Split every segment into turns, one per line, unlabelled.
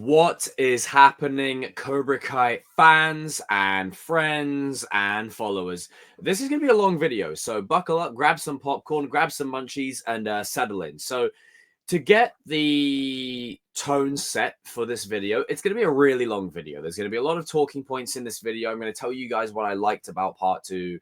What is happening, Cobra Kai fans and friends and followers? This is going to be a long video, so buckle up, grab some popcorn, grab some munchies, and settle in. So to get the tone set for this video, it's going to be a really long video. There's going to be a lot of talking points in this video. I'm going to tell you guys what I liked about part two,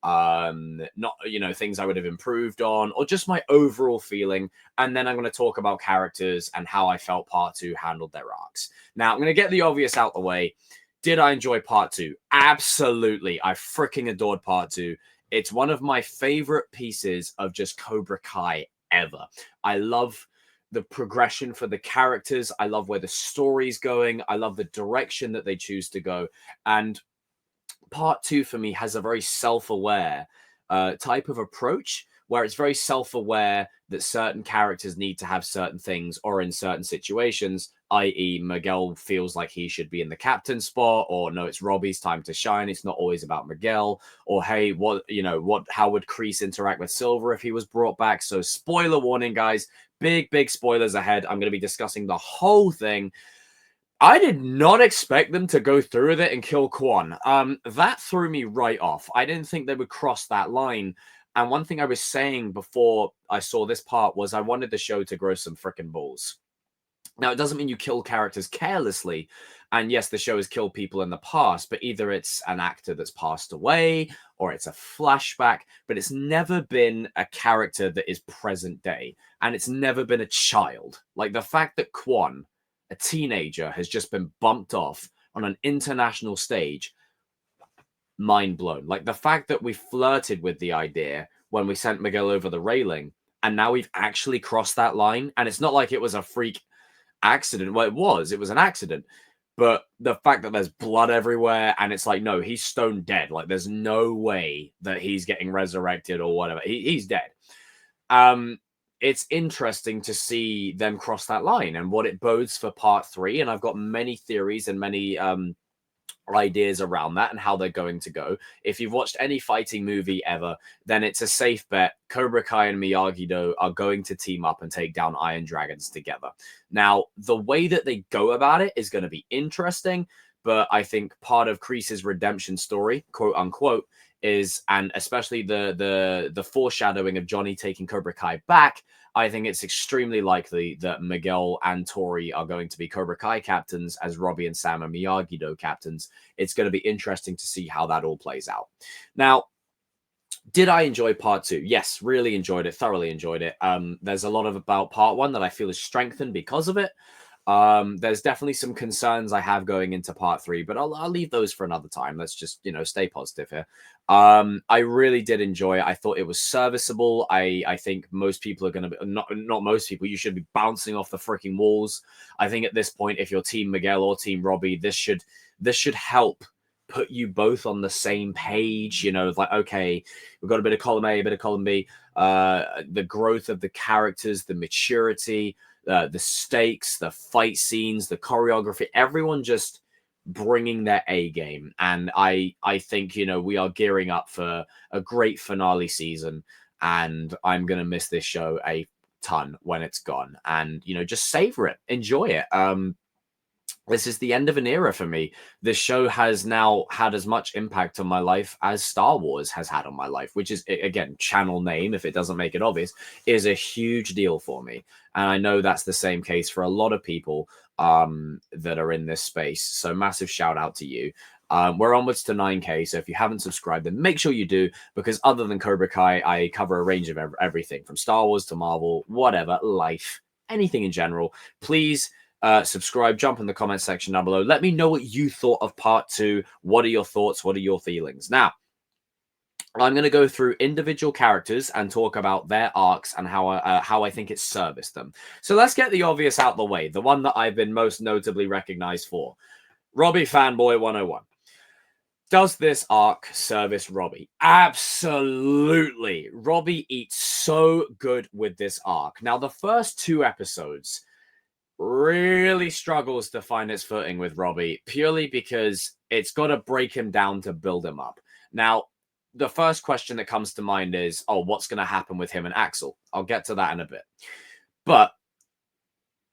not things I would have improved on, or just my overall feeling. And then I'm going to talk about characters and how I felt part two handled their arcs. Now I'm going to get the obvious out the way. Did I enjoy part two? Absolutely. I freaking adored part two. It's one of my favorite pieces of just Cobra Kai ever. I love the progression for the characters. I love where the story's going. I love the direction that they choose to go. And part two for me has a very self-aware type of approach where it's very self-aware that certain characters need to have certain things, or in certain situations, i.e. Miguel feels like he should be in the captain spot, or no, it's Robby's time to shine. It's not always about Miguel. Or hey, how would Kreese interact with Silver if he was brought back? So spoiler warning, guys, big spoilers ahead. I'm going to be discussing the whole thing. I did not expect them to go through with it and kill Kwon. That threw me right off. I didn't think they would cross that line. And one thing I was saying before I saw this part was I wanted the show to grow some frickin' balls. Now, it doesn't mean you kill characters carelessly. And yes, the show has killed people in the past, but either it's an actor that's passed away or it's a flashback, but it's never been a character that is present day. And it's never been a child. Like the fact that Kwon, a teenager, has just been bumped off on an international stage, mind blown. Like the fact that we flirted with the idea when we sent Miguel over the railing, and now we've actually crossed that line. And it's not like it was a freak accident. Well, it was an accident. But the fact that there's blood everywhere, and it's like, no, he's stone dead. Like there's no way that he's getting resurrected or whatever. He's dead. It's interesting to see them cross that line and what it bodes for part three. And I've got many theories and many ideas around that and how they're going to go. If you've watched any fighting movie ever, then it's a safe bet Cobra Kai and Miyagi-Do are going to team up and take down Iron Dragons together. Now, the way that they go about it is going to be interesting, but I think part of Kreese's redemption story, quote unquote, is, and especially the foreshadowing of Johnny taking Cobra Kai back, I think it's extremely likely that Miguel and Tori are going to be Cobra Kai captains as Robby and Sam are Miyagi-Do captains. It's going to be interesting to see how that all plays out. Now, did I enjoy part two? Yes, really enjoyed it, thoroughly enjoyed it. There's a lot about part one that I feel is strengthened because of it. There's definitely some concerns I have going into part three, but I'll leave those for another time. Let's just, stay positive here. I really did enjoy it. I thought it was serviceable. I think most people are going to be, not most people, you should be bouncing off the freaking walls. I think at this point, if you're Team Miguel or Team Robby, this should help put you both on the same page. Like, okay, we've got a bit of column A, a bit of column B, the growth of the characters, the maturity, the stakes, the fight scenes, the choreography, everyone just bringing their A game. And I think, we are gearing up for a great finale season, and I'm going to miss this show a ton when it's gone. And, just savor it, enjoy it. This is the end of an era for me. This show has now had as much impact on my life as Star Wars has had on my life, which is, again, channel name, if it doesn't make it obvious, is a huge deal for me. And I know that's the same case for a lot of people that are in this space. So massive shout out to you. We're onwards to 9K, so if you haven't subscribed, then make sure you do, because other than Cobra Kai, I cover a range of everything from Star Wars to Marvel, whatever, life, anything in general. Please subscribe, jump in the comment section down below. Let me know what you thought of part two. What are your thoughts? What are your feelings? Now, I'm going to go through individual characters and talk about their arcs and how I think it serviced them. So let's get the obvious out the way, the one that I've been most notably recognized for. Robby Fanboy 101. Does this arc service Robby? Absolutely. Robby eats so good with this arc. Now, the first two episodes really struggles to find its footing with Robby, purely because it's got to break him down to build him up. Now, the first question that comes to mind is, what's going to happen with him and Axel? I'll get to that in a bit. But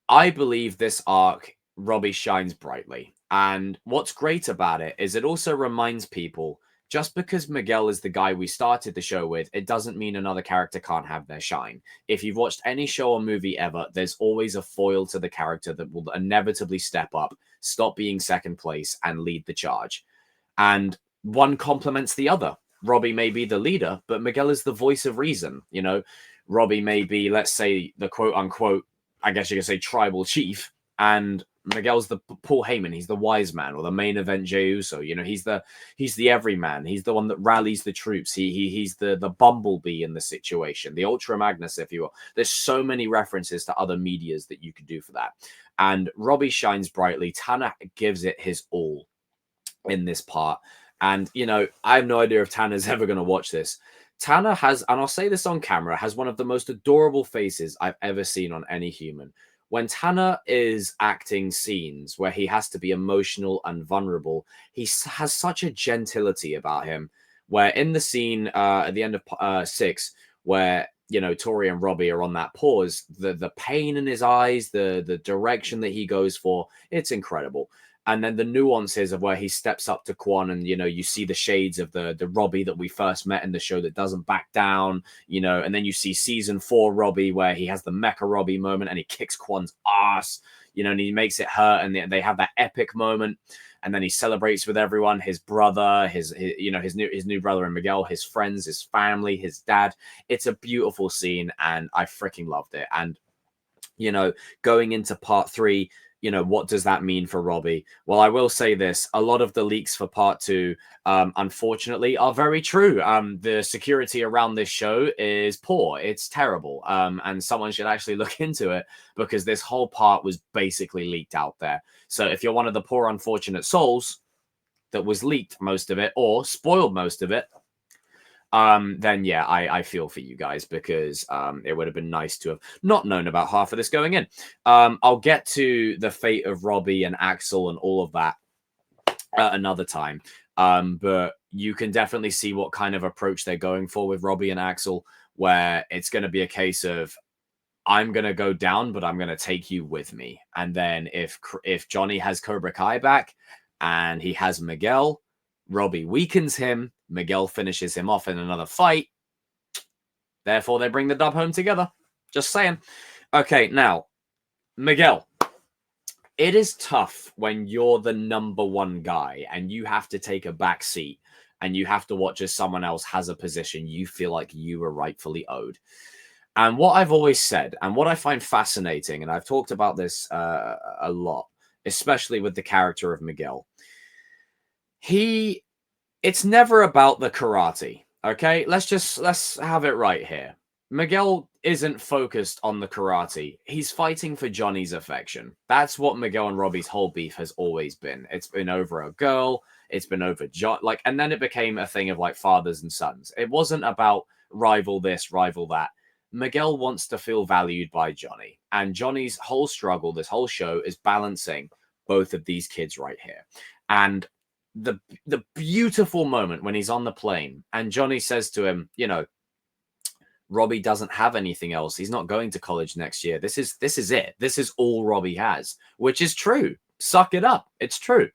I believe this arc Robby shines brightly. And what's great about it is it also reminds people, just because Miguel is the guy we started the show with, it doesn't mean another character can't have their shine. If you've watched any show or movie ever, there's always a foil to the character that will inevitably step up, stop being second place, and lead the charge. And one complements the other. Robby may be the leader, but Miguel is the voice of reason. You know, Robby may be, let's say, the quote unquote, I guess you could say, tribal chief, and Miguel's the Paul Heyman. He's the wise man, or the main event Jey Uso. You know, he's the everyman. He's the one that rallies the troops. He's the bumblebee in the situation, the Ultra Magnus, if you will. There's so many references to other medias that you could do for that. And Robby shines brightly. Tanner gives it his all in this part. And, you know, I have no idea if Tanner's ever going to watch this. Tanner has, and I'll say this on camera, has one of the most adorable faces I've ever seen on any human. When Tanner is acting scenes where he has to be emotional and vulnerable, he has such a gentility about him. Where in the scene at the end of 6, where, you know, Tori and Robby are on that pause, the pain in his eyes, the direction that he goes for, it's incredible. And then the nuances of where he steps up to Kwon, and, you know, you see the shades of the Robby that we first met in the show that doesn't back down, you know, and then you see season 4 Robby where he has the Mecha Robby moment and he kicks Kwon's ass, you know, and he makes it hurt, and they have that epic moment, and then he celebrates with everyone, his brother, his you know, his new brother and Miguel, his friends, his family, his dad. It's a beautiful scene, and I freaking loved it. And, you know, going into part 3, you know, what does that mean for Robby? Well, I will say this. A lot of the leaks for part 2, unfortunately, are very true. The security around this show is poor. It's terrible. And someone should actually look into it, because this whole part was basically leaked out there. So if you're one of the poor, unfortunate souls that was leaked most of it or spoiled most of it, then yeah, I feel for you guys, because it would have been nice to have not known about half of this going in. I'll get to the fate of Robby and Axel and all of that another time. But you can definitely see what kind of approach they're going for with Robby and Axel, where it's going to be a case of, I'm going to go down, but I'm going to take you with me. And then if Johnny has Cobra Kai back and he has Miguel, Robby weakens him, Miguel finishes him off in another fight. Therefore, they bring the dub home together. Just saying. Okay, now, Miguel. It is tough when you're the number one guy and you have to take a back seat and you have to watch as someone else has a position you feel like you were rightfully owed. And what I've always said, and what I find fascinating, and I've talked about this a lot, especially with the character of Miguel, it's never about the karate. Okay, let's have it right here. Miguel isn't focused on the karate. He's fighting for Johnny's affection. That's what Miguel and Robby's whole beef has always been. It's been over a girl. It's been over John. Like, and then it became a thing of like fathers and sons. It wasn't about rival this, rival that. Miguel wants to feel valued by Johnny. And Johnny's whole struggle, this whole show, is balancing both of these kids right here. And the beautiful moment when he's on the plane and Johnny says to him, you know, Robby doesn't have anything else. He's not going to college next year. This is it. This is all Robby has, which is true. Suck it up. It's true.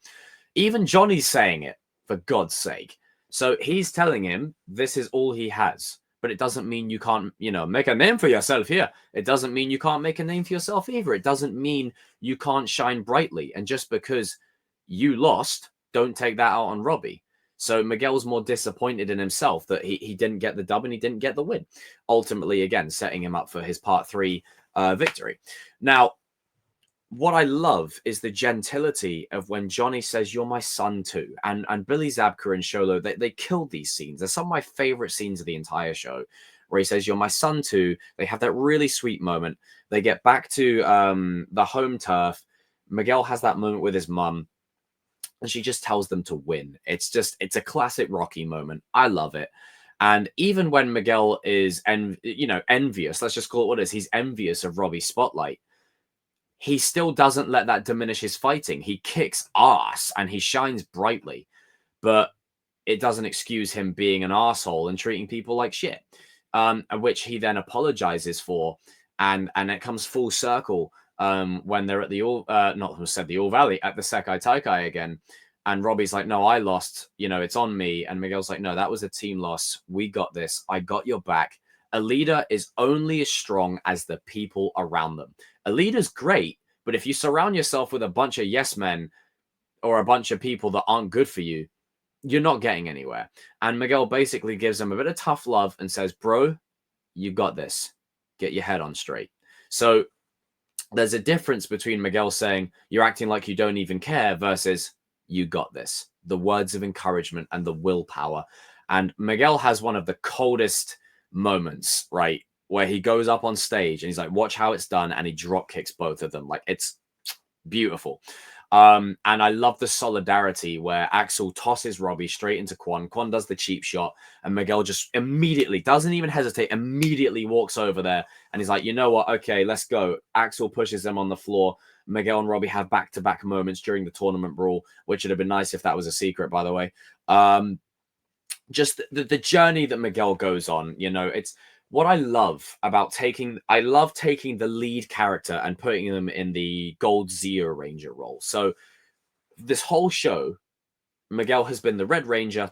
Even Johnny's saying it, for God's sake. So he's telling him this is all he has. But it doesn't mean you can't, you know, make a name for yourself here. It doesn't mean you can't make a name for yourself either. It doesn't mean you can't shine brightly. And just because you lost, don't take that out on Robby. So Miguel's more disappointed in himself that he didn't get the dub and he didn't get the win. Ultimately, again, setting him up for his part 3 victory. Now, what I love is the gentility of when Johnny says, "You're my son too." And Billy Zabka and Sholo, they killed these scenes. They're some of my favorite scenes of the entire show, where he says, "You're my son too." They have that really sweet moment. They get back to the home turf. Miguel has that moment with his mum, and she just tells them to win. It's a classic Rocky moment. I love it. And even when Miguel is envious, let's just call it what it is, he's envious of Robby's spotlight. He still doesn't let that diminish his fighting. He kicks ass and he shines brightly, but it doesn't excuse him being an asshole and treating people like shit, which he then apologizes for. And it comes full circle. when they're at the All Valley, at the Sekai Taikai again. And Robby's like, no, I lost. You know, it's on me. And Miguel's like, no, that was a team loss. We got this. I got your back. A leader is only as strong as the people around them. A leader's great, but if you surround yourself with a bunch of yes men or a bunch of people that aren't good for you, you're not getting anywhere. And Miguel basically gives him a bit of tough love and says, bro, you got this. Get your head on straight. So there's a difference between Miguel saying, you're acting like you don't even care versus you got this. The words of encouragement and the willpower. And Miguel has one of the coldest moments, right? Where he goes up on stage and he's like, watch how it's done. And he drop kicks both of them. Like, it's beautiful. And I love the solidarity where Axel tosses Robby straight into Kwon. Kwon does the cheap shot, and Miguel just immediately, doesn't even hesitate, immediately walks over there. And he's like, you know what? Okay, let's go. Axel pushes them on the floor. Miguel and Robby have back-to-back moments during the tournament brawl, which would have been nice if that was a secret, by the way. Just the journey that Miguel goes on, you know, it's what I love about taking the lead character and putting them in the Gold Zeo Ranger role. So this whole show, Miguel has been the Red Ranger,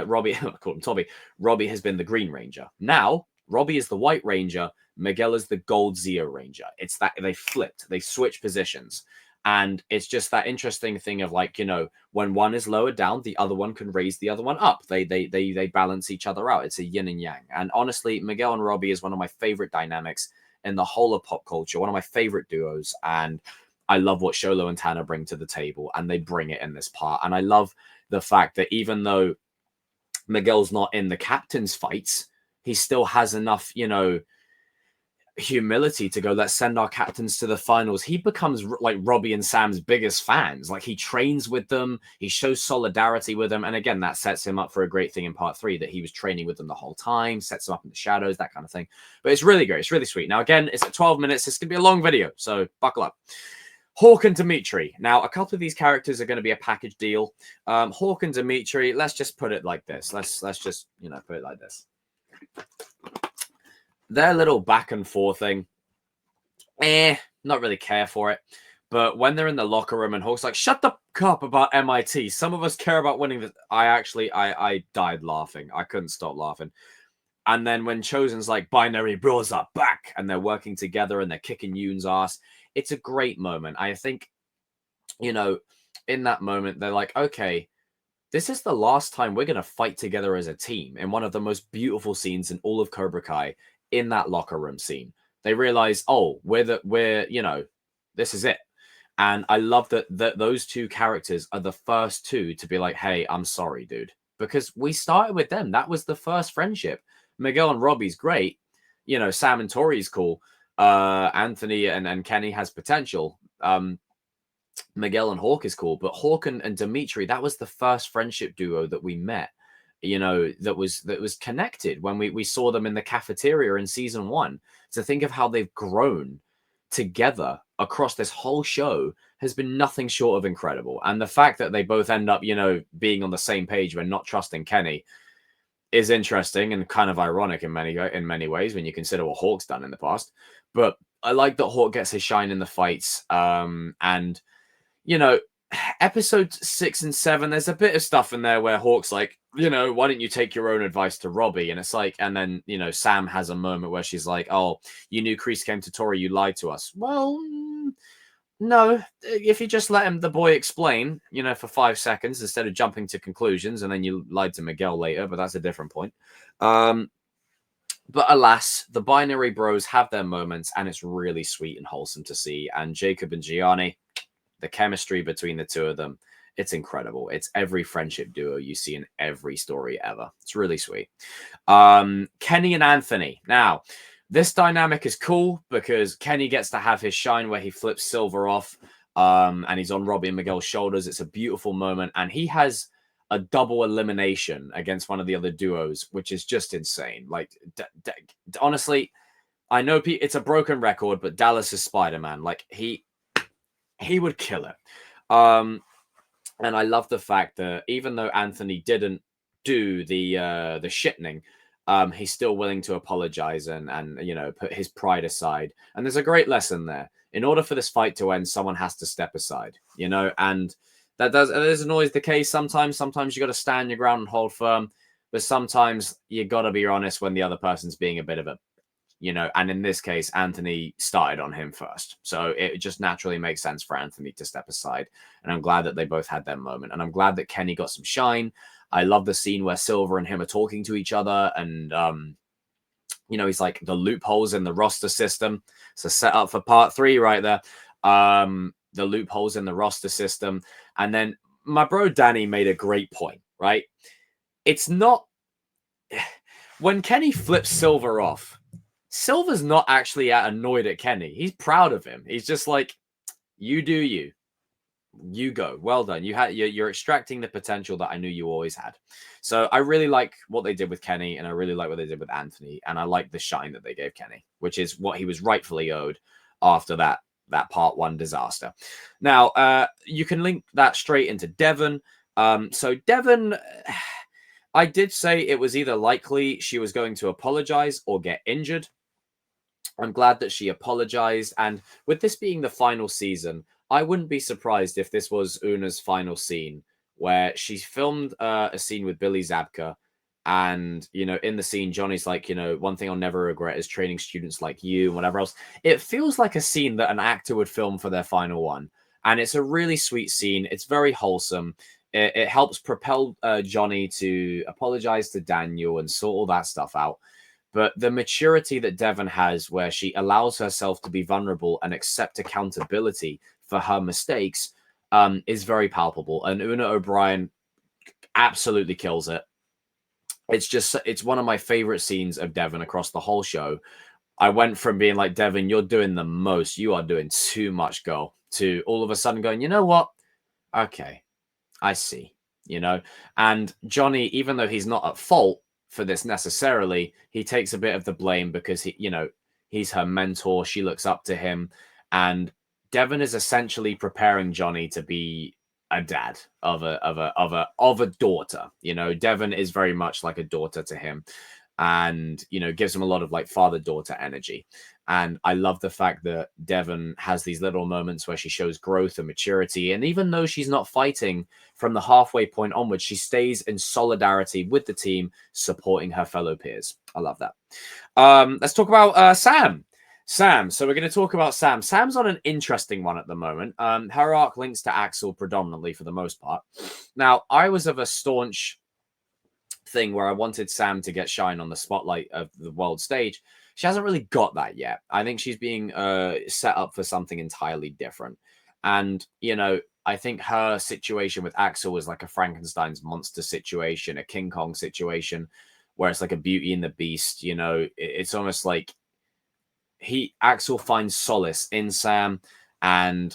Robby, I call him Tommy, Robby has been the Green Ranger. Now, Robby is the White Ranger, Miguel is the Gold Zeo Ranger. It's that they flipped, they switched positions. And it's just that interesting thing of like, you know, when one is lowered down, the other one can raise the other one up. They balance each other out. It's a yin and yang. And honestly, Miguel and Robby is one of my favorite dynamics in the whole of pop culture, one of my favorite duos. And I love what Sholo and Tanner bring to the table, and they bring it in this part. And I love the fact that even though Miguel's not in the captain's fights, he still has enough, you know, humility to go, let's send our captains to the finals. He becomes like Robby and Sam's biggest fans. Like, he trains with them, he shows solidarity with them, and again, that sets him up for a great thing in part 3, that he was training with them the whole time, sets him up in the shadows, that kind of thing. But it's really great, it's really sweet. Now again, it's at 12 minutes, it's gonna be a long video, so buckle up. Hawk and Dimitri. Now, a couple of these characters are going to be a package deal. Hawk and Dimitri, let's just put it like this. Let's just, you know, put it like this. Their little back and forth thing, not really care for it. But when they're in the locker room and Hawk's like, shut the cup about MIT. Some of us care about winning this. I died laughing. I couldn't stop laughing. And then when Chozen's like, binary bros are back, and they're working together and they're kicking Yoon's ass, it's a great moment. I think, you know, in that moment, they're like, okay, this is the last time we're going to fight together as a team, in one of the most beautiful scenes in all of Cobra Kai, in that locker room scene. They realize, oh, we're you know, this is it. And I love that those two characters are the first two to be like, hey, I'm sorry, dude. Because we started with them. That was the first friendship. Miguel and Robby's great. You know, Sam and Tori's cool. Anthony and Kenny has potential. Miguel and Hawk is cool. But Hawk and Dimitri, that was the first friendship duo that we met. You know, that was connected when we saw them in the cafeteria in season 1. To think of how they've grown together across this whole show has been nothing short of incredible. And the fact that they both end up, you know, being on the same page when not trusting Kenny is interesting and kind of ironic in many ways when you consider what Hawk's done in the past. But I like that Hawk gets his shine in the fights. And, you know, episode 6 and 7, there's a bit of stuff in there where Hawk's like, you know, why don't you take your own advice to Robby? And it's like, and then, you know, Sam has a moment where she's like, oh, you knew Kreese came to Tori, you lied to us. Well, no, if you just let the boy explain, you know, for 5 seconds instead of jumping to conclusions, and then you lied to Miguel later, but that's a different point. But alas, the binary bros have their moments, and it's really sweet and wholesome to see. And Jacob and Gianni, the chemistry between the two of them, it's incredible. It's every friendship duo you see in every story ever. It's really sweet. Kenny and Anthony. Now, this dynamic is cool because Kenny gets to have his shine where he flips Silver off, and he's on Robby and Miguel's shoulders. It's a beautiful moment, and he has a double elimination against one of the other duos, which is just insane. Like, honestly, I know it's a broken record, but Dallas is Spider-Man. Like, he would kill it. And I love the fact that even though Anthony didn't do the shitting, he's still willing to apologize and you know, put his pride aside. And there's a great lesson there. in order for this fight to end, someone has to step aside, you know, and that isn't always the case. Sometimes you got to stand your ground and hold firm, but sometimes you got to be honest when the other person's being a bit of a, you know, and in this case, Anthony started on him first. So it just naturally makes sense for Anthony to step aside. And I'm glad that they both had their moment. And I'm glad that Kenny got some shine. I love the scene where Silver and him are talking to each other. And, you know, he's like the loopholes in the roster system. It's a setup for part 3 right there. The loopholes in the roster system. And then my bro Danny made a great point, right? It's not... When Kenny flips Silver off, Silver's not actually annoyed at Kenny. He's proud of him. He's just like, you do you. You go. Well done. You're extracting the potential that I knew you always had. So I really like what they did with Kenny, and I really like what they did with Anthony, and I like the shine that they gave Kenny, which is what he was rightfully owed after that part 1 disaster. Now, you can link that straight into Devon. So Devon... I did say it was either likely she was going to apologize or get injured. I'm glad that she apologized. And with this being the final season, I wouldn't be surprised if this was Una's final scene, where she filmed a scene with Billy Zabka. And, you know, in the scene, Johnny's like, you know, one thing I'll never regret is training students like you and whatever else. It feels like a scene that an actor would film for their final one. And it's a really sweet scene. It's very wholesome. It helps propel Johnny to apologize to Daniel and sort all that stuff out. But the maturity that Devon has, where she allows herself to be vulnerable and accept accountability for her mistakes, is very palpable. And Una O'Brien absolutely kills it. It's one of my favorite scenes of Devon across the whole show. I went from being like, Devon, you're doing the most. You are doing too much, girl, to all of a sudden going, you know what? Okay, I see, you know. And Johnny, even though he's not at fault for this necessarily, he takes a bit of the blame because he, you know, he's her mentor. She looks up to him, and Devon is essentially preparing Johnny to be a dad of a daughter. You know, Devon is very much like a daughter to him, and, you know, gives him a lot of like father-daughter energy. And I love the fact that Devon has these little moments where she shows growth and maturity. And even though she's not fighting from the halfway point onwards, she stays in solidarity with the team, supporting her fellow peers. I love that. Let's talk about Sam. So we're going to talk about Sam. Sam's on an interesting one at the moment. Her arc links to Axel predominantly for the most part. Now, I was of a staunch thing where I wanted Sam to get shine on the spotlight of the world stage. She hasn't really got that yet. I think she's being set up for something entirely different. And, you know, I think her situation with Axel was like a Frankenstein's monster situation, a King Kong situation, where it's like a Beauty and the Beast. You know, it's almost like Axel finds solace in Sam, and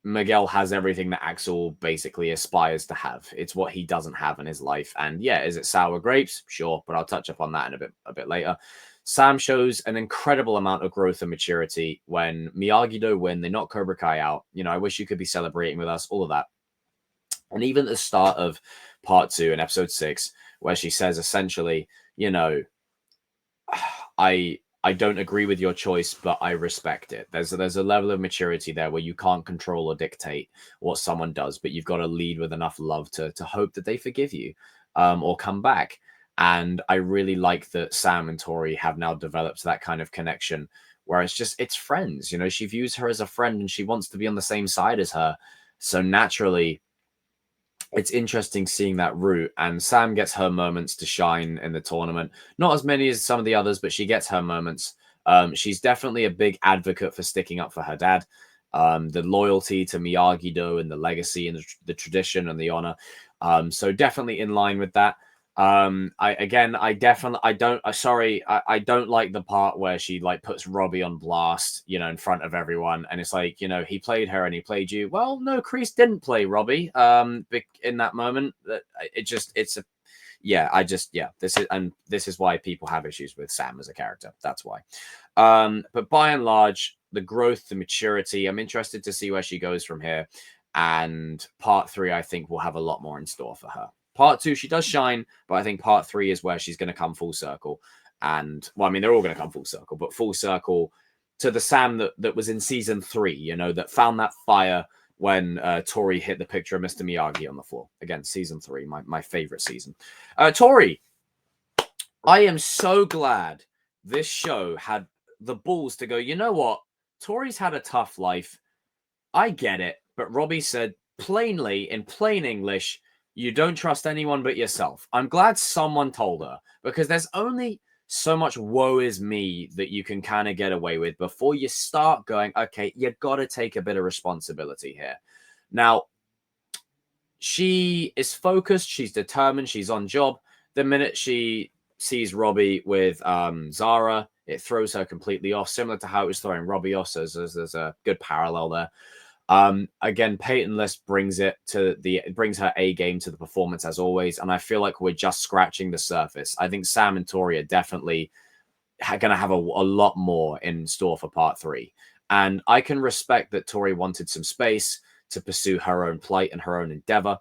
Miguel has everything that Axel basically aspires to have. It's what he doesn't have in his life. And yeah, is it sour grapes? Sure, but I'll touch upon that in a bit later. Sam shows an incredible amount of growth and maturity when Miyagi-Do win. They knock Cobra Kai out. You know, I wish you could be celebrating with us, all of that. And even at the start of part 2 in episode 6, where she says essentially, you know, I don't agree with your choice, but I respect it. There's a level of maturity there where you can't control or dictate what someone does, but you've got to lead with enough love to hope that they forgive you or come back. And I really like that Sam and Tori have now developed that kind of connection where it's friends. You know, she views her as a friend and she wants to be on the same side as her. So naturally, it's interesting seeing that route. And Sam gets her moments to shine in the tournament. Not as many as some of the others, but she gets her moments. She's definitely a big advocate for sticking up for her dad. The loyalty to Miyagi-Do and the legacy and the tradition and the honor. So definitely in line with that. I don't like the part where she like puts Robby on blast, you know, in front of everyone, and it's like, you know, he played her and he played you. Well, no, Kreese didn't play Robby in that moment. This is why people have issues with Sam as a character. That's why. But by and large, the growth, the maturity, I'm interested to see where she goes from here. And part 3, I think, will have a lot more in store for her. Part 2, she does shine, but I think part 3 is where she's going to come full circle. And, well, I mean, they're all going to come full circle, but full circle to the Sam that was in season 3, you know, that found that fire when Tori hit the picture of Mr. Miyagi on the floor. Again, season 3, my favorite season. Tori, I am so glad this show had the balls to go, you know what? Tori's had a tough life. I get it. But Robby said plainly, in plain English, you don't trust anyone but yourself. I'm glad someone told her, because there's only so much woe is me that you can kind of get away with before you start going, okay, you got to take a bit of responsibility here. Now, she is focused. She's determined. She's on job. The minute she sees Robby with Zara, it throws her completely off, similar to how it was throwing Robby off. So there's a good parallel there. Again, Peyton List brings her A game to the performance as always, and I feel like we're just scratching the surface. I think Sam and Tori are definitely going to have a lot more in store for part 3, and I can respect that Tori wanted some space to pursue her own plight and her own endeavor,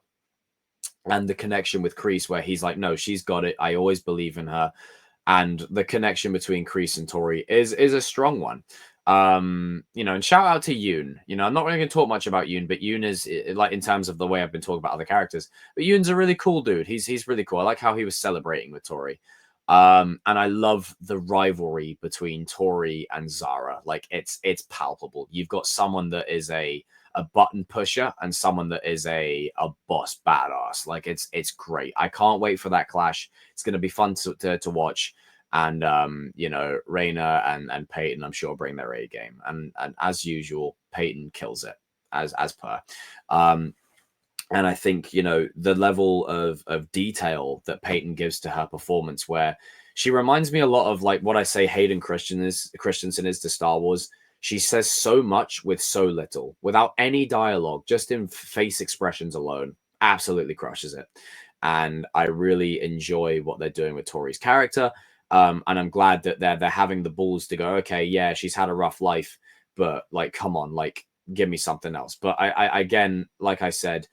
and the connection with Kreese, where he's like, no, she's got it. I always believe in her, and the connection between Kreese and Tori is a strong one. You know, and shout out to Yoon. You know, I'm not really going to talk much about Yoon, but Yoon is, like, in terms of the way I've been talking about other characters, but Yoon's a really cool dude. He's really cool. I like how he was celebrating with Tori. And I love the rivalry between Tori and Zara. Like, it's palpable. You've got someone that is a button pusher and someone that is a boss badass. Like, it's great. I can't wait for that clash. It's going to be fun to watch. And you know, Raina and Peyton, I'm sure, bring their A game. And as usual, Peyton kills it as per. And I think, you know, the level of detail that Peyton gives to her performance, where she reminds me a lot of, like, what I say Hayden Christensen is to Star Wars. She says so much with so little, without any dialogue, just in face expressions alone. Absolutely crushes it. And I really enjoy what they're doing with Tori's character. And I'm glad that they're having the balls to go, okay, yeah, she's had a rough life, but, like, come on, like, give me something else. But I again, like I said,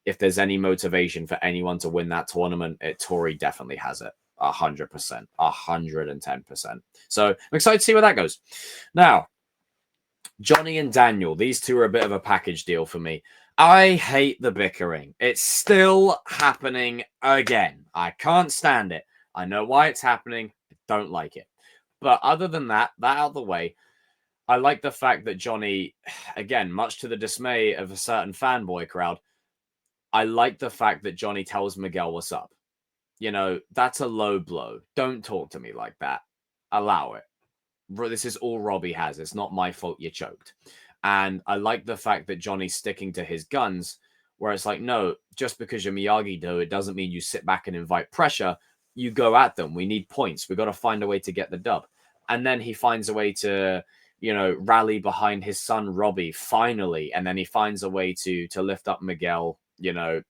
if there's any motivation for anyone to win that tournament, Tori definitely has it. 100%, 110%. So I'm excited to see where that goes. Now, Johnny and Daniel, these two are a bit of a package deal for me. I hate the bickering. It's still happening again. I can't stand it. I know why it's happening. I don't like it. But other than that out of the way, I like the fact that Johnny, again, much to the dismay of a certain fanboy crowd, I like the fact that Johnny tells Miguel what's up. You know, that's a low blow. Don't talk to me like that. Allow it. This is all Robby has. It's not my fault you choked. And I like the fact that Johnny's sticking to his guns, where it's like, no, just because you're Miyagi-Do, it doesn't mean you sit back and invite pressure. You go at them. We need points. We've got to find a way to get the dub. And then he finds a way to, you know, rally behind his son, Robby, finally. And then he finds a way to lift up Miguel, you know,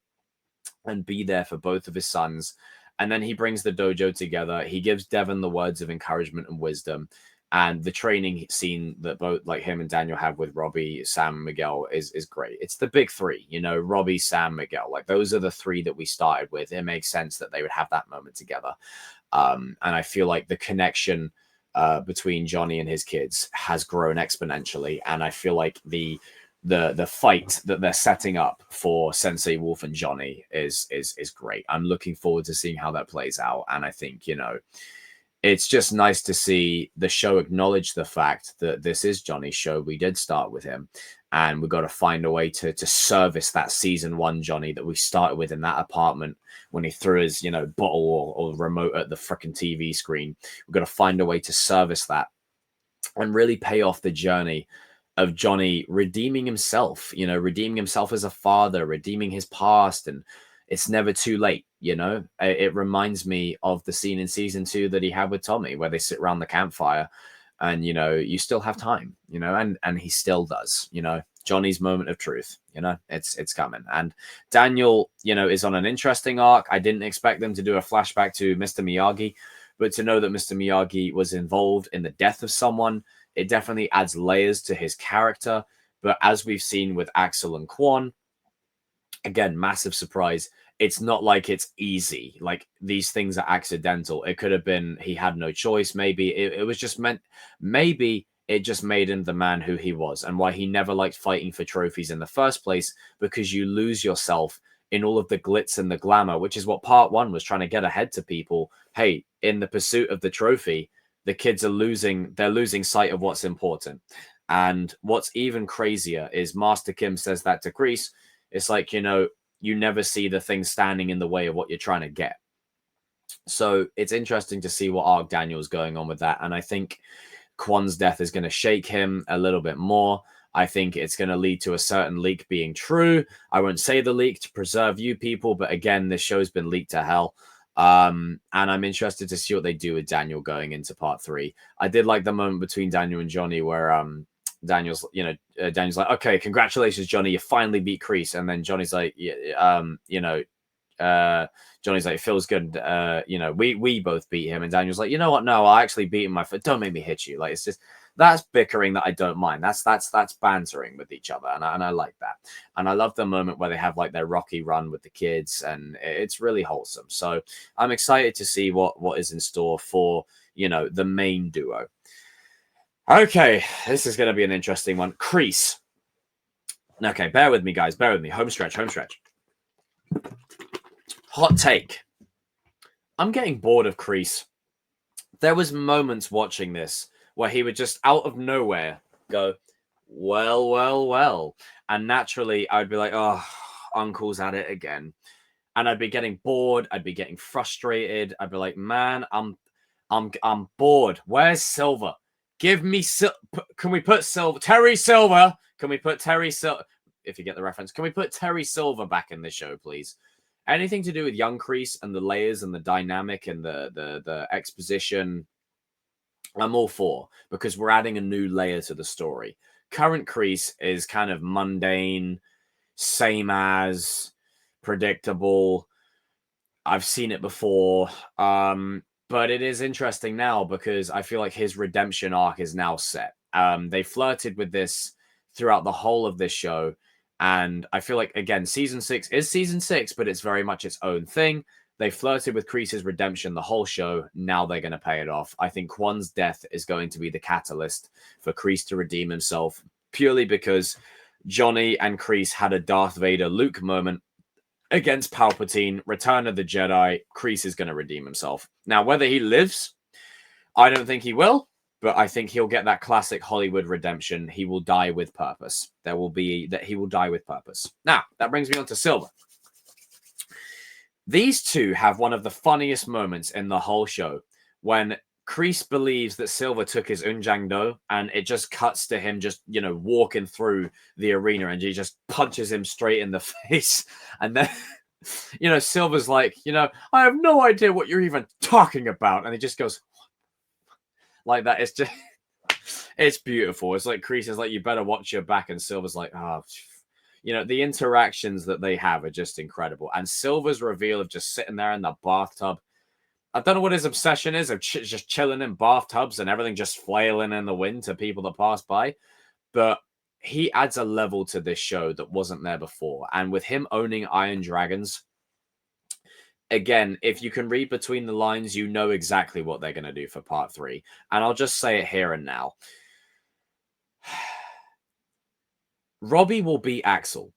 and be there for both of his sons. And then he brings the dojo together. He gives Devon the words of encouragement and wisdom. And the training scene that both, like, him and Daniel have with Robby, Sam, and Miguel is great. It's the big three, you know, Robby, Sam, Miguel. Like, those are the three that we started with. It makes sense that they would have that moment together. And I feel like the connection between Johnny and his kids has grown exponentially. And I feel like the fight that they're setting up for Sensei Wolf and Johnny is great. I'm looking forward to seeing how that plays out. And I think, you know, it's just nice to see the show acknowledge the fact that this is Johnny's show. We did start with him, and we've got to find a way to service that season 1 Johnny that we started with in that apartment when he threw his, you know, bottle or remote at the freaking TV screen. We've got to find a way to service that and really pay off the journey of Johnny redeeming himself, you know, redeeming himself as a father, redeeming his past. And it's never too late, you know. It reminds me of the scene in season 2 that he had with Tommy, where they sit around the campfire and, you know, you still have time, you know, and he still does, you know. Johnny's moment of truth, you know, it's coming. And Daniel, you know, is on an interesting arc. I didn't expect them to do a flashback to Mr. Miyagi, but to know that Mr. Miyagi was involved in the death of someone, it definitely adds layers to his character. But as we've seen with Axel and Kwon, again, massive surprise. It's not like it's easy. Like, these things are accidental. It could have been he had no choice. Maybe it was just meant. Maybe it just made him the man who he was, and why he never liked fighting for trophies in the first place, because you lose yourself in all of the glitz and the glamour, which is what part one was trying to get ahead to people. Hey, in the pursuit of the trophy, the kids are losing sight of what's important. And what's even crazier is Master Kim says that to Kreese. It's like, you never see the thing standing in the way of what you're trying to get. So it's interesting to see what arc Daniel's going on with that. And I think Kwon's death is going to shake him a little bit more. I think it's going to lead to a certain leak being true. I won't say the leak to preserve you people, but again, this show's been leaked to hell. And I'm interested to see what they do with Daniel going into part 3. I did like the moment between Daniel and Johnny where Daniel's like, okay, congratulations, Johnny, you finally beat Kreese. And then Johnny's like, Johnny's like, it feels good. We both beat him. And Daniel's like, you know what? No, I actually beat him. Don't make me hit you. Like, it's just, that's bickering that I don't mind. That's bantering with each other. And I like that. And I love the moment where they have like their rocky run with the kids, and it's really wholesome. So I'm excited to see what is in store for, the main duo. Okay, this is going to be an interesting one. Kreese. Okay, bear with me, guys. Bear with me. Home stretch. Hot take. I'm getting bored of Kreese. There was moments watching this where he would just out of nowhere go, well. And naturally, I'd be like, oh, Uncle's at it again. And I'd be getting bored. I'd be getting frustrated. I'd be like, man, I'm bored. Where's Silver? Give me can we put Silver? Terry Silver. Can we put Terry Silver? If you get the reference, can we put Terry Silver back in the show, please? Anything to do with young Kreese and the layers and the dynamic and the exposition, I'm all for, because we're adding a new layer to the story. Current Kreese is kind of mundane, same as, predictable. I've seen it before. But it is interesting now because I feel like his redemption arc is now set. They flirted with this throughout the whole of this show. And I feel like, again, season 6 is season 6, but it's very much its own thing. They flirted with Kreese's redemption the whole show. Now they're going to pay it off. I think Kwon's death is going to be the catalyst for Kreese to redeem himself, purely because Johnny and Kreese had a Darth Vader Luke moment against Palpatine, Return of the Jedi. Kreese is going to redeem himself. Now, whether he lives, I don't think he will, but I think he'll get that classic Hollywood redemption. He will die with purpose. He will die with purpose. Now, that brings me on to Silver. These two have one of the funniest moments in the whole show when Kreese believes that Silver took his Unjang-do, and it just cuts to him just, walking through the arena, and he just punches him straight in the face. And then, Silver's like, I have no idea what you're even talking about. And he just goes like that. It's just, it's beautiful. It's like Kreese is like, you better watch your back. And Silver's like, oh, the interactions that they have are just incredible. And Silver's reveal of just sitting there in the bathtub. I don't know what his obsession is of just chilling in bathtubs and everything just flailing in the wind to people that pass by. But he adds a level to this show that wasn't there before. And with him owning Iron Dragons, again, if you can read between the lines, you know exactly what they're going to do for part 3. And I'll just say it here and now. Robby will beat Axel.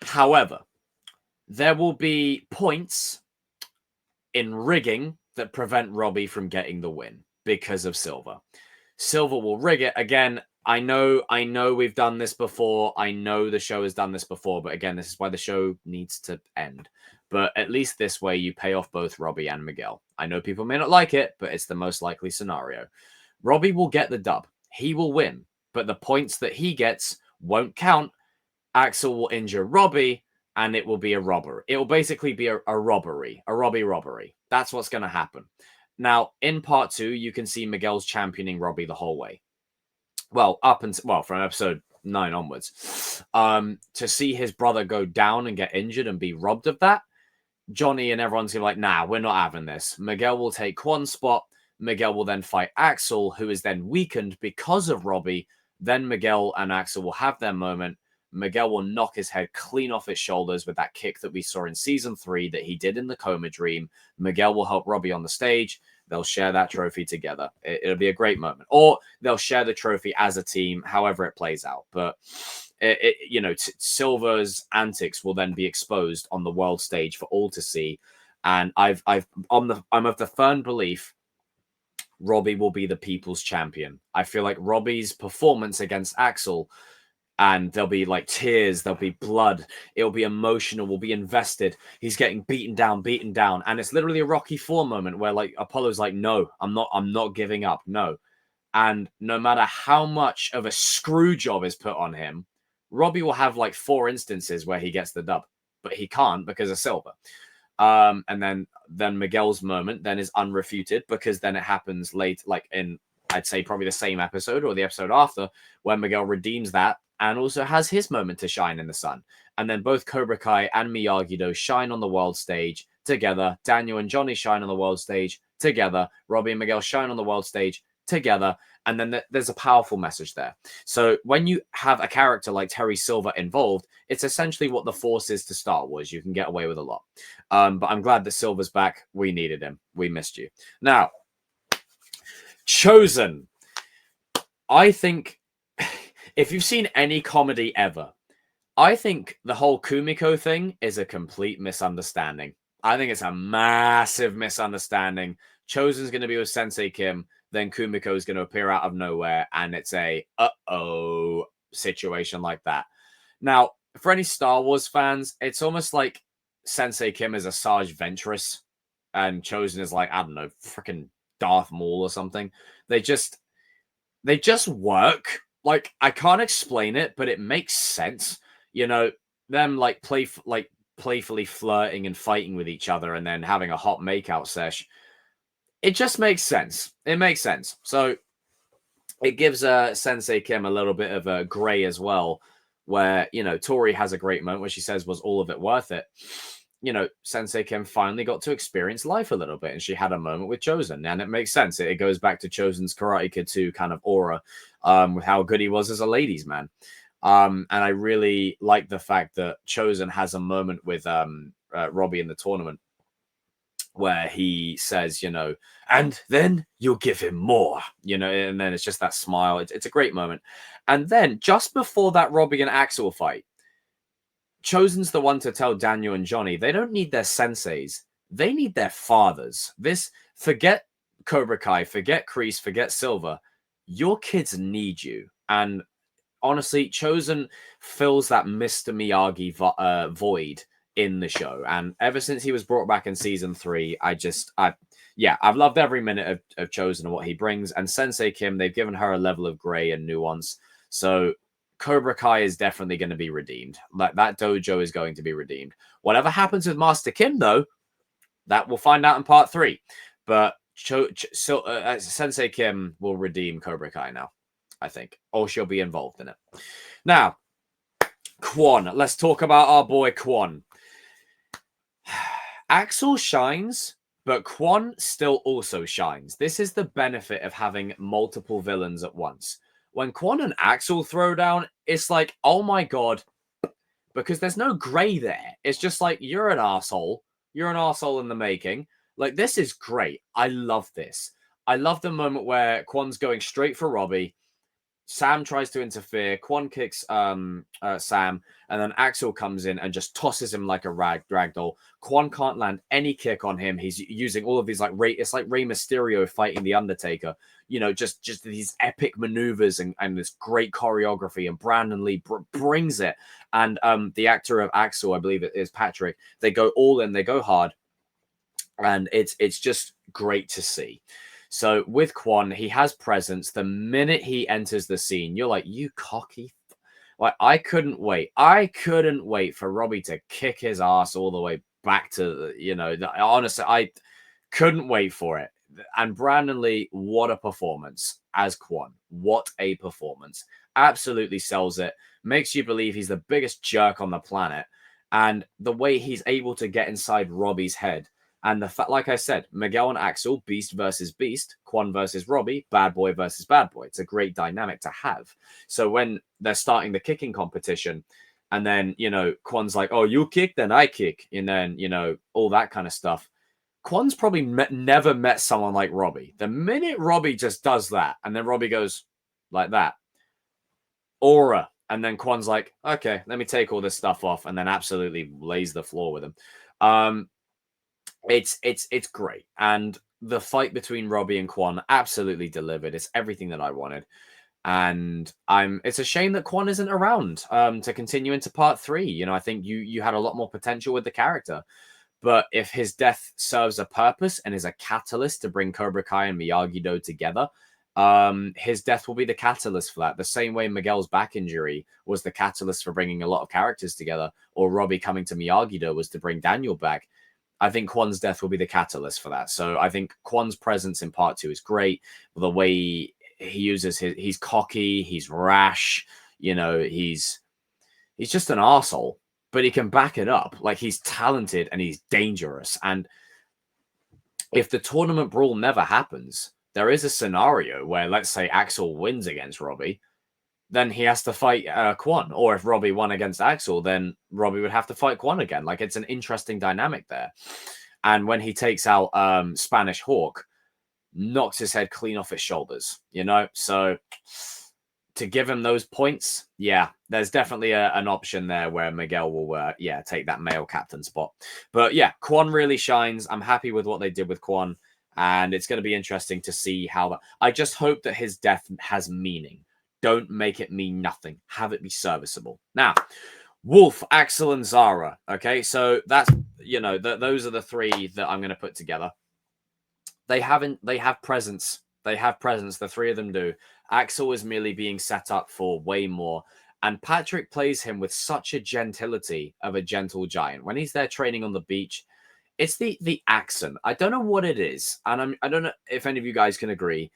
However, there will be points in rigging that prevent Robby from getting the win because of Silver. Silver will rig it. Again, I know we've done this before. I know the show has done this before, but again, this is why the show needs to end. But at least this way, you pay off both Robby and Miguel. I know people may not like it, but it's the most likely scenario. Robby will get the dub. He will win, but the points that he gets won't count. Axel will injure Robby, and it will be a robbery. It will basically be a robbery, a Robby robbery. That's what's going to happen. Now, in part 2, you can see Miguel's championing Robby the whole way. Well, from episode 9 onwards. To see his brother go down and get injured and be robbed of that, Johnny and everyone's going to be like, nah, we're not having this. Miguel will take Kwon's spot. Miguel will then fight Axel, who is then weakened because of Robby. Then Miguel and Axel will have their moment. Miguel will knock his head clean off his shoulders with that kick that we saw in season 3 that he did in the coma dream. Miguel will help Robby on the stage. They'll share that trophy together. It'll be a great moment. Or they'll share the trophy as a team, however it plays out. But, Silver's antics will then be exposed on the world stage for all to see. And I'm of the firm belief Robby will be the people's champion. I feel like Robby's performance against Axel, and there'll be like tears, there'll be blood, it'll be emotional, we'll be invested. He's getting beaten down, and it's literally a Rocky IV moment where like Apollo's like, no, I'm not giving up, no. And no matter how much of a screw job is put on him, Robby will have like 4 instances where he gets the dub, but he can't because of Silver. And then Miguel's moment then is unrefuted, because then it happens late, like in, I'd say probably the same episode or the episode after, where Miguel redeems that and also has his moment to shine in the sun. And then both Cobra Kai and Miyagi-Do shine on the world stage together. Daniel and Johnny shine on the world stage together. Robby and Miguel shine on the world stage together. And then there's a powerful message there. So when you have a character like Terry Silver involved, it's essentially what the Force is to Star Wars. You can get away with a lot. But I'm glad that Silver's back. We needed him. We missed you. Now, Chozen. I think if you've seen any comedy ever, I think the whole Kumiko thing is a complete misunderstanding. I think it's a massive misunderstanding. Chozen's going to be with Sensei Kim. Then Kumiko is going to appear out of nowhere, and it's a uh-oh situation like that. Now, for any Star Wars fans, it's almost like Sensei Kim is a Sarge Ventress, and Chozen is like, I don't know, freaking Darth Maul or something. They just work. Like, I can't explain it, but it makes sense. You know, them like playfully flirting and fighting with each other, and then having a hot makeout sesh. It just makes sense. It makes sense. So it gives Sensei Kim a little bit of a gray as well, where, Tori has a great moment where she says, was all of it worth it? Sensei Kim finally got to experience life a little bit, and she had a moment with Chozen, and it makes sense. It goes back to Chozen's Karate Kid 2 kind of aura, with how good he was as a ladies' man. And I really like the fact that Chozen has a moment with Robby in the tournament, where he says, and then you'll give him more, and then it's just that smile. It's a great moment. And then just before that Robby and Axel fight, Chozen's the one to tell Daniel and Johnny they don't need their senseis. They need their fathers. Forget Cobra Kai, forget Kreese, forget Silver. Your kids need you. And honestly, Chozen fills that Mr. Miyagi void in the show. And ever since he was brought back in season 3, I've loved every minute of Chozen and what he brings. And Sensei Kim, they've given her a level of gray and nuance. So Cobra Kai is definitely going to be redeemed. Like, that dojo is going to be redeemed. Whatever happens with Master Kim, though, that we'll find out in part 3. But Sensei Kim will redeem Cobra Kai now, I think. Or she'll be involved in it. Now, Kwon. Let's talk about our boy Kwon. Axel shines, but Kwon still also shines. This is the benefit of having multiple villains at once. When Kwon and Axel throw down, it's like, oh my god, because there's no gray there. It's just like, you're an asshole. You're an asshole in the making. Like, this is great. I love this. I love the moment where Kwon's going straight for Robby. Sam tries to interfere. Kwon kicks Sam, and then Axel comes in and just tosses him like a ragdoll. Kwon can't land any kick on him. He's using all of these it's like Rey Mysterio fighting the Undertaker. Just these epic maneuvers and this great choreography. And Brandon Lee brings it. And the actor of Axel, I believe it is Patrick. They go all in. They go hard, and it's just great to see. So with Kwon, he has presence. The minute he enters the scene, you're like, you cocky. Like, I couldn't wait. I couldn't wait for Robby to kick his ass all the way back to, honestly, I couldn't wait for it. And Brandon Lee, what a performance as Kwon. What a performance. Absolutely sells it. Makes you believe he's the biggest jerk on the planet. And the way he's able to get inside Robby's head And the fact, like I said, Miguel and Axel, beast versus beast, Kwon versus Robby, bad boy versus bad boy. It's a great dynamic to have. So when they're starting the kicking competition, and then, you know, Kwon's like, oh, you kick, then I kick. And then, you know, all that kind of stuff. Kwon's probably never met someone like Robby. The minute Robby just does that, and then Robby goes like that, aura. And then Kwon's like, okay, let me take all this stuff off, and then absolutely lays the floor with him. It's great. And the fight between Robby and Kwon absolutely delivered. It's everything that I wanted. And it's a shame that Kwon isn't around to continue into part 3. You know, I think you had a lot more potential with the character. But if his death serves a purpose and is a catalyst to bring Cobra Kai and Miyagi-Do together, his death will be the catalyst for that. The same way Miguel's back injury was the catalyst for bringing a lot of characters together, or Robby coming to Miyagi-Do was to bring Daniel back. I think Kwon's death will be the catalyst for that. So I think Kwon's presence in part 2 is great. The way he uses he's cocky, he's rash, you know, he's just an arsehole, but he can back it up. Like, he's talented and he's dangerous. And if the tournament brawl never happens, there is a scenario where, let's say, Axel wins against Robby, then he has to fight Kwon. Or if Robby won against Axel, then Robby would have to fight Kwon again. Like, it's an interesting dynamic there. And when he takes out Spanish Hawk, knocks his head clean off his shoulders, you know? So to give him those points, yeah, there's definitely an option there where Miguel will, take that male captain spot. But yeah, Kwon really shines. I'm happy with what they did with Kwon. And it's going to be interesting to see how I just hope that his death has meaning. Don't make it mean nothing. Have it be serviceable. Now, Wolf, Axel, and Zara. Okay, so that's, you know, those are the 3 that I'm going to put together. They have presence. They have presence. The 3 of them do. Axel is merely being set up for way more. And Patrick plays him with such a gentility of a gentle giant. When he's there training on the beach, it's the accent. I don't know what it is. And I don't know if any of you guys can agree.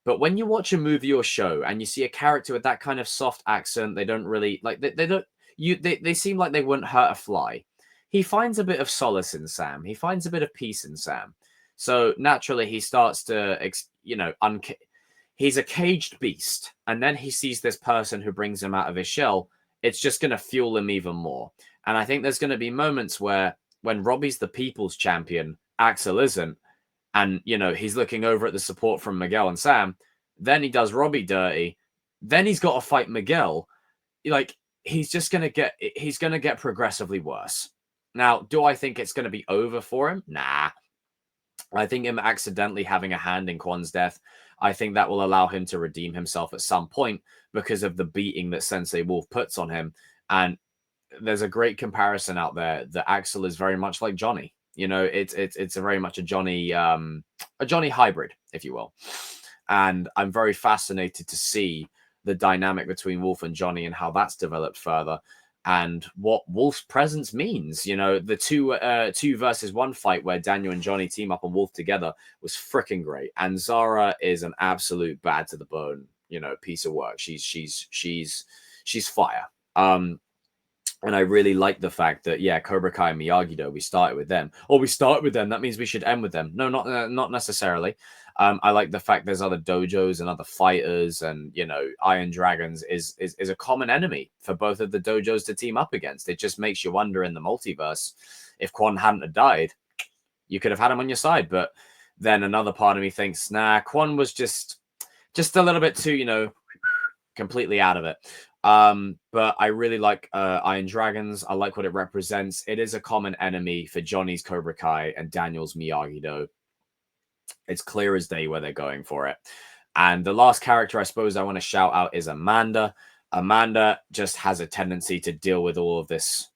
But when you watch a movie or show and you see a character with that kind of soft accent, they don't really like they seem like they wouldn't hurt a fly. He finds a bit of solace in Sam. He finds a bit of peace in Sam. So naturally he starts to, you know, he's a caged beast. And then he sees this person who brings him out of his shell. It's just going to fuel him even more. And I think there's going to be moments where when Robby's the people's champion, Axel isn't. And, you know, he's looking over at the support from Miguel and Sam. Then he does Robby dirty. Then he's got to fight Miguel. Like, he's going to get progressively worse. Now, do I think it's going to be over for him? Nah. I think him accidentally having a hand in Kwon's death, I think that will allow him to redeem himself at some point because of the beating that Sensei Wolf puts on him. And there's a great comparison out there that Axel is very much like Johnny. You know, it's a very much a Johnny hybrid, if you will. And I'm very fascinated to see the dynamic between Wolf and Johnny and how that's developed further and what Wolf's presence means. You know, the 2 versus 1 fight where Daniel and Johnny team up on Wolf together was freaking great. And Zara is an absolute bad to the bone, you know, piece of work. She's fire. And I really like the fact that, yeah, Cobra Kai and Miyagi-Do, we started with them. Oh, we started with them. That means we should end with them. No, not necessarily. I like the fact there's other dojos and other fighters, and, you know, Iron Dragons is a common enemy for both of the dojos to team up against. It just makes you wonder in the multiverse, if Kwon hadn't have died, you could have had him on your side. But then another part of me thinks, nah, Kwon was just a little bit too, you know, completely out of it. But I really like Iron Dragons. I like what it represents. It is a common enemy for Johnny's Cobra Kai and Daniel's Miyagi-Do. It's clear as day where they're going for it. And the last character I suppose I want to shout out is Amanda. Amanda just has a tendency to deal with all of this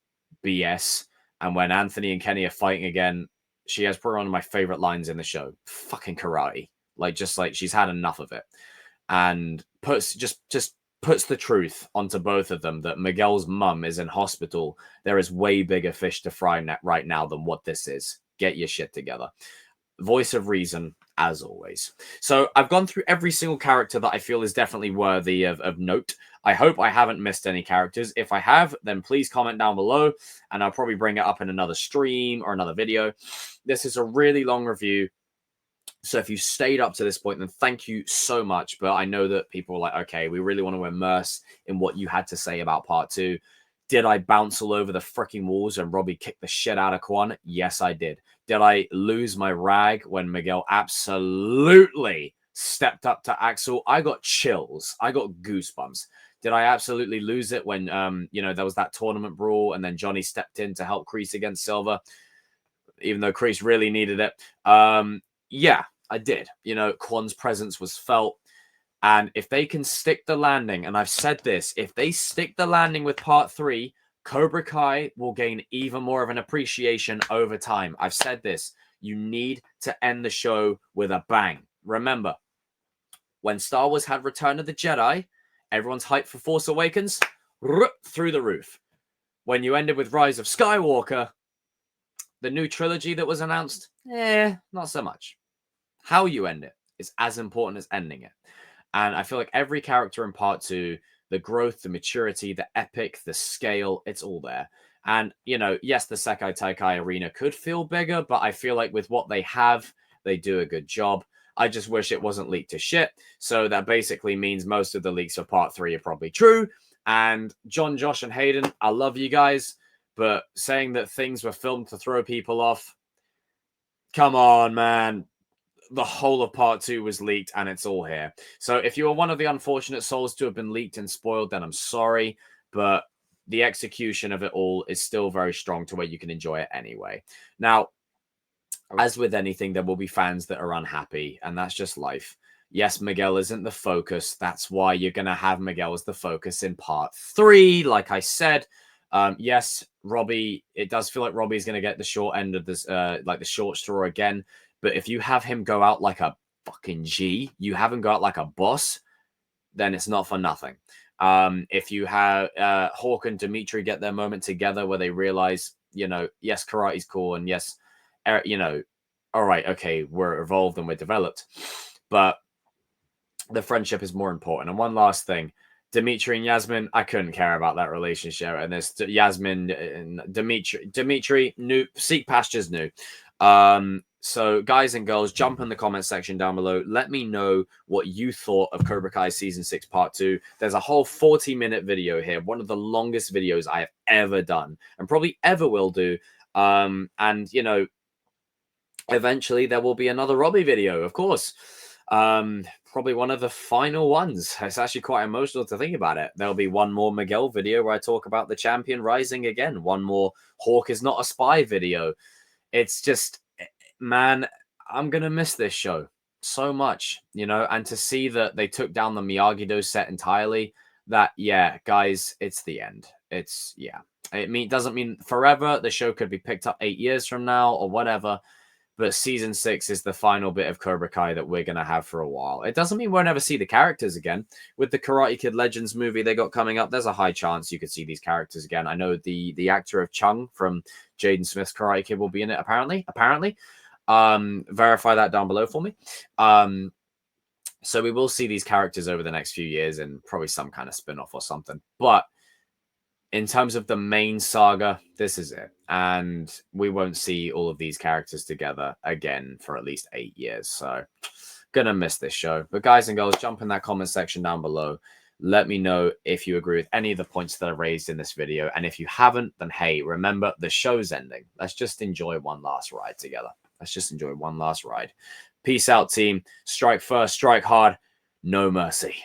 BS. And when Anthony and Kenny are fighting again, she has probably one of my favorite lines in the show. Fucking karate. Like, just like she's had enough of it. And puts the truth onto both of them that Miguel's mum is in hospital. There is way bigger fish to fry right now than what this is. Get your shit together. Voice of reason. as always. So I've gone through every single character that I feel is definitely worthy of note. I hope I haven't missed any characters. If I have, then please comment down below, and I'll probably bring it up in another stream or another video. This is a really long review, so if you stayed up to this point, then thank you so much. But I know that people are like, okay, we really want to immerse in what you had to say about part 2. Did I bounce all over the freaking walls and Robby kicked the shit out of Kwon? Yes, I did. Did I lose my rag when Miguel absolutely stepped up to Axel? I got chills. I got goosebumps. Did I absolutely lose it when, there was that tournament brawl and then Johnny stepped in to help Kreese against Silver, even though Kreese really needed it? Yeah, I did. Kwon's presence was felt. And if they can stick the landing, and I've said this, if they stick the landing with part 3, Cobra Kai will gain even more of an appreciation over time. I've said this. You need to end the show with a bang. Remember, when Star Wars had Return of the Jedi, everyone's hyped for Force Awakens, through the roof. When you ended with Rise of Skywalker, the new trilogy that was announced, not so much. How you end it is as important as ending it. And I feel like every character in part 2, the growth, the maturity, the epic, the scale, it's all there. And, yes, the Sekai Taikai arena could feel bigger, but I feel like with what they have, they do a good job. I just wish it wasn't leaked to shit. So that basically means most of the leaks for part 3 are probably true. And John, Josh, and Hayden, I love you guys. But saying that things were filmed to throw people off, come on, man. The whole of part 2 was leaked and it's all here. So if you are one of the unfortunate souls to have been leaked and spoiled, then I'm sorry, but the execution of it all is still very strong to where you can enjoy it anyway. Now, as with anything, there will be fans that are unhappy, and that's just life. Yes, Miguel isn't the focus. That's why you're going to have Miguel as the focus in part 3, like I said. Yes, Robby, it does feel like Robby's going to get the short end of this, like the short straw again. But if you have him go out like a fucking G, you have him go out like a boss, then it's not for nothing. If you have Hawk and Dimitri get their moment together where they realize, yes, karate's cool, and yes, all right, okay, we're evolved and we're developed, but the friendship is more important. And one last thing, Dimitri and Yasmin, I couldn't care about that relationship. And this Yasmin and Dimitri, new, seek pastures new. So guys and girls, jump in the comment section down below. Let me know what you thought of Cobra Kai Season 6 Part 2. There's a whole 40-minute video here, one of the longest videos I have ever done and probably ever will do. And, eventually there will be another Robby video, of course. Probably one of the final ones. It's actually quite emotional to think about it. There'll be one more Miguel video where I talk about the champion rising again. One more Hawk is not a spy video. It's just, man, I'm going to miss this show so much, and to see that they took down the Miyagi-Do set entirely, that, yeah, guys, it's the end. It's, yeah. It doesn't mean forever. The show could be picked up 8 years from now or whatever. But Season 6 is the final bit of Cobra Kai that we're going to have for a while. It doesn't mean we'll never see the characters again. With the Karate Kid Legends movie they got coming up, there's a high chance you could see these characters again. I know the actor of Chung from Jaden Smith's Karate Kid will be in it, apparently. Verify that down below for me. So we will see these characters over the next few years and probably some kind of spin-off or something. But in terms of the main saga, this is it. And we won't see all of these characters together again for at least 8 years. So, gonna miss this show. But guys and girls, jump in that comment section down below. Let me know if you agree with any of the points that I raised in this video. And if you haven't, then hey, remember, the show's ending. Let's just enjoy one last ride together. Let's just enjoy one last ride. Peace out, team. Strike first, strike hard. No mercy.